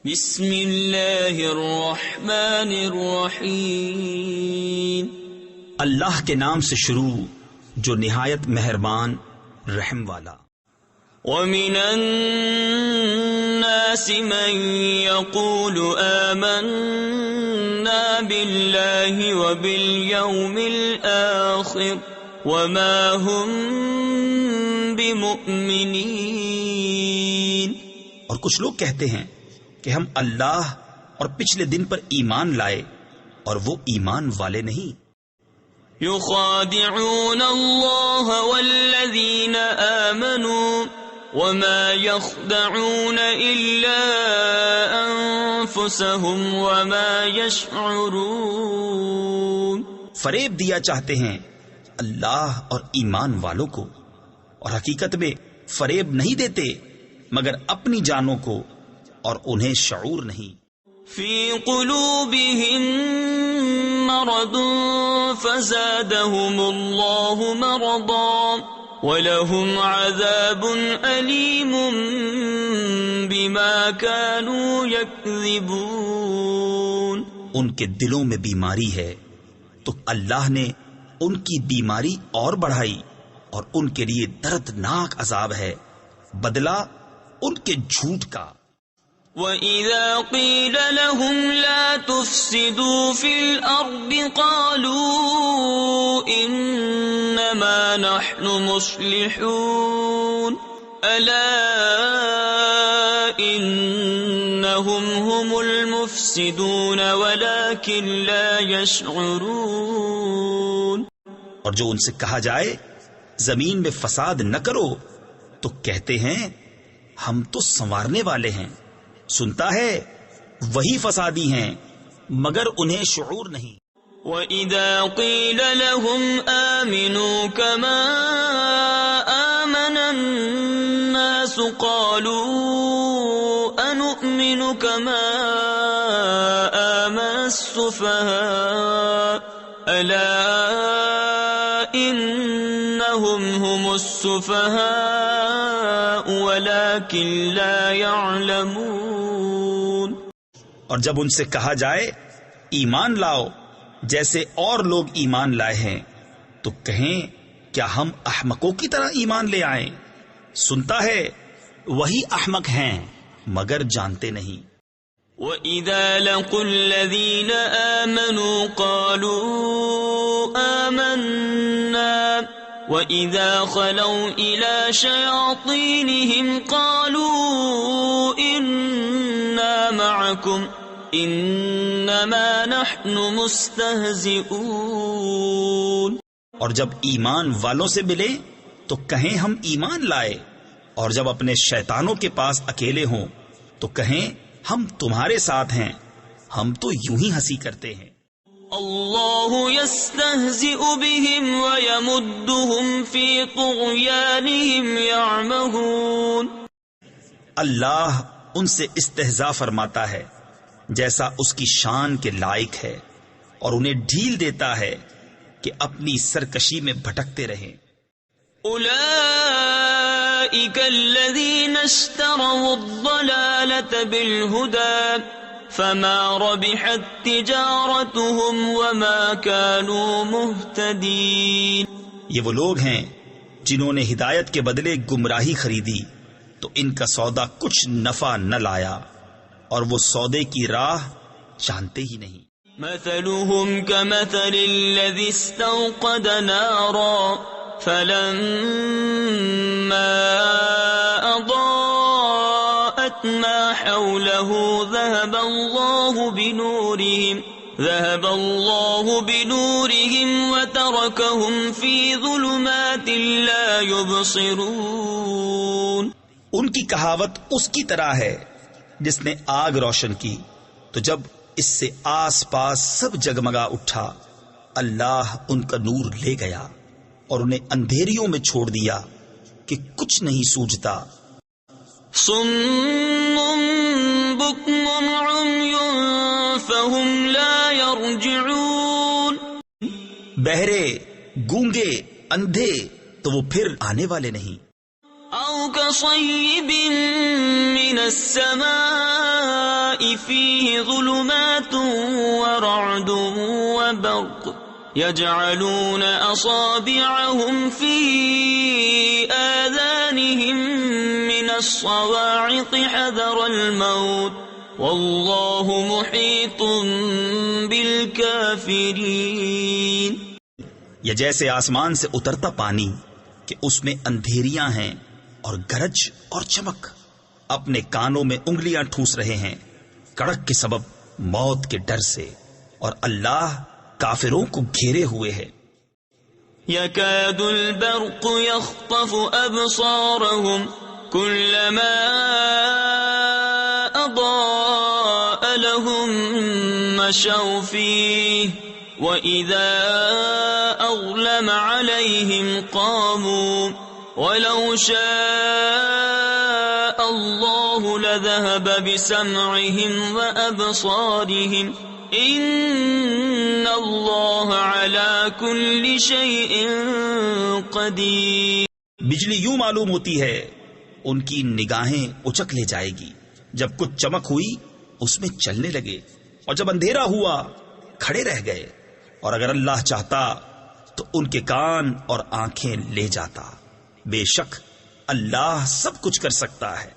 بسم اللہ الرحمن الرحیم، اللہ کے نام سے شروع جو نہایت مہربان رحم والا۔ ومن الناس من يقول آمنا بالله وباليوم الآخر وما هم بمؤمنين۔ اور کچھ لوگ کہتے ہیں کہ ہم اللہ اور پچھلے دن پر ایمان لائے اور وہ ایمان والے نہیں۔ يخادعون الله والذين آمنوا وما يخدعون إلا أنفسهم وما يشعرون۔ فریب دیا چاہتے ہیں اللہ اور ایمان والوں کو، اور حقیقت میں فریب نہیں دیتے مگر اپنی جانوں کو، اور انہیں شعور نہیں۔ فی قلوبہم مرض فزادہم اللہ مرضا وَلَهُمْ عَذَابٌ أَلِيمٌ بِمَا كَانُوا يَكْذِبُونَ۔ ان کے دلوں میں بیماری ہے تو اللہ نے ان کی بیماری اور بڑھائی، اور ان کے لیے دردناک عذاب ہے بدلہ ان کے جھوٹ کا۔ وَإِذَا قِيلَ لَهُمْ لَا تُفْسِدُوا فِي الْأَرْضِ قَالُوا إِنَّمَا نَحْنُ مُصْلِحُونَ أَلَا إِنَّهُمْ هُمُ الْمُفْسِدُونَ وَلَكِنْ لَا يَشْعُرُونَ۔ اور جو ان سے کہا جائے زمین میں فساد نہ کرو تو کہتے ہیں ہم تو سنوارنے والے ہیں، سنتا ہے وہی فسادی ہیں مگر انہیں شعور نہیں۔ وَإِذَا قِيلَ لَهُمْ آمِنُوا كَمَا آمَنَ النَّاسُ قَالُوا أَنُؤْمِنُ كَمَا آمَنَ السُّفَهَاءُ أَلَا إِنَّهُمْ هُمُ السُّفَهَاءُ وَلَكِنْ لَا يَعْلَمُونَ۔ اور جب ان سے کہا جائے ایمان لاؤ جیسے اور لوگ ایمان لائے ہیں تو کہیں کیا ہم احمقوں کی طرح ایمان لے آئیں؟ سنتا ہے وہی احمق ہیں مگر جانتے نہیں۔ وَإِذَا لَقُوا الَّذِينَ آمَنُوا قَالُوا آمَنَّا وَإِذَا خَلَوْا إِلَى شَيَاطِينِهِمْ قَالُوا إِنَّا مَعَكُمْ إِنَّمَا نَحْنُ مُسْتَهْزِئُونَ۔ اور جب ایمان والوں سے ملے تو کہیں ہم ایمان لائے، اور جب اپنے شیطانوں کے پاس اکیلے ہوں تو کہیں ہم تمہارے ساتھ ہیں، ہم تو یوں ہی ہنسی کرتے ہیں۔ اللہ یستہزئ بہم ویمدہم فی طغیانہم یعمہون۔ اللہ ان سے استہزاء فرماتا ہے جیسا اس کی شان کے لائق ہے، اور انہیں ڈھیل دیتا ہے کہ اپنی سرکشی میں بھٹکتے رہیں۔ اولئک الذین اشتروا الضلالۃ بالہدی فما ربحت تجارتهم وما كانوا مہتدین۔ یہ وہ لوگ ہیں جنہوں نے ہدایت کے بدلے گمراہی خریدی تو ان کا سودا کچھ نفع نہ لایا، اور وہ سودے کی راہ جانتے ہی نہیں۔ مثلهم كمثل الذي استوقد نارا فلما أضاءت ما حوله ذهب الله بنورهم وتركهم في ظلمات لا يبصرون۔ ان کی کہاوت اس کی طرح ہے جس نے آگ روشن کی تو جب اس سے آس پاس سب جگمگا اٹھا، اللہ ان کا نور لے گیا اور انہیں اندھیریوں میں چھوڑ دیا کہ کچھ نہیں سوجھتا۔ صم بکم عمی فهم لا يرجعون۔ بہرے، گونگے، اندھے تو وہ پھر آنے والے نہیں۔ او كصيب من السماء فيه ظلمات ورعد وبرق يجعلون أصابعهم في آذانهم من الصواعق حذر الموت والله محيط بالكافرين. یہ جیسے آسمان سے اترتا پانی کہ اس میں اندھیریاں ہیں اور گرج اور چمک، اپنے کانوں میں انگلیاں ٹھوس رہے ہیں کڑک کے سبب موت کے ڈر سے، اور اللہ کافروں کو گھیرے ہوئے ہے. يكاد البرق يخطف أبصارهم كلما أضاء لهم مشوا فيه وإذا أظلم عليهم قاموا ولو شاء الله لذهب بسمعهم وأبصارهم ان اللہ علی کل شیء قدیر. بجلی یوں معلوم ہوتی ہے ان کی نگاہیں اچک لے جائے گی. جب کچھ چمک ہوئی اس میں چلنے لگے، اور جب اندھیرا ہوا کھڑے رہ گئے. اور اگر اللہ چاہتا تو ان کے کان اور آنکھیں لے جاتا. بے شک اللہ سب کچھ کر سکتا ہے.